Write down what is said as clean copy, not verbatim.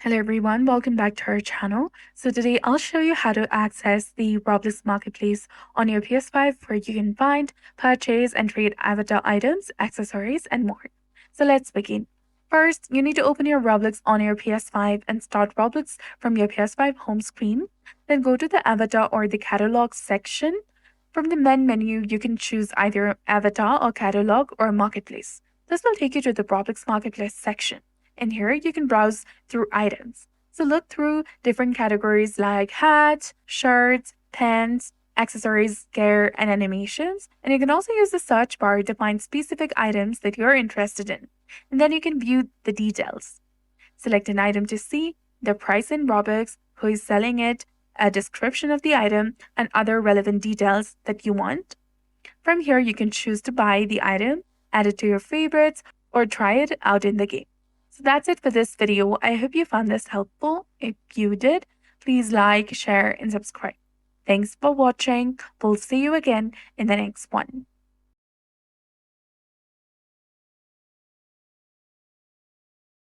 Hello everyone, welcome back to our channel. So today I'll show you how to access the Roblox Marketplace on your PS5 where you can find, purchase, and trade avatar items, accessories, and more. So let's begin. First, you need to open your Roblox on your PS5 and start Roblox from your PS5 home screen. Then go to the avatar or the catalog section. From the main menu, you can choose either avatar or catalog or marketplace. This will take you to the Roblox Marketplace section. And here you can browse through items. So look through different categories like hats, shirts, pens, accessories, gear, and animations. And you can also use the search bar to find specific items that you're interested in. And then you can view the details. Select an item to see the price in Robux, who is selling it, a description of the item, and other relevant details that you want. From here, you can choose to buy the item, add it to your favorites, or try it out in the game. So that's it for this video. I hope you found this helpful. If you did, please like, share, and subscribe. Thanks for watching. We'll see you again in the next one.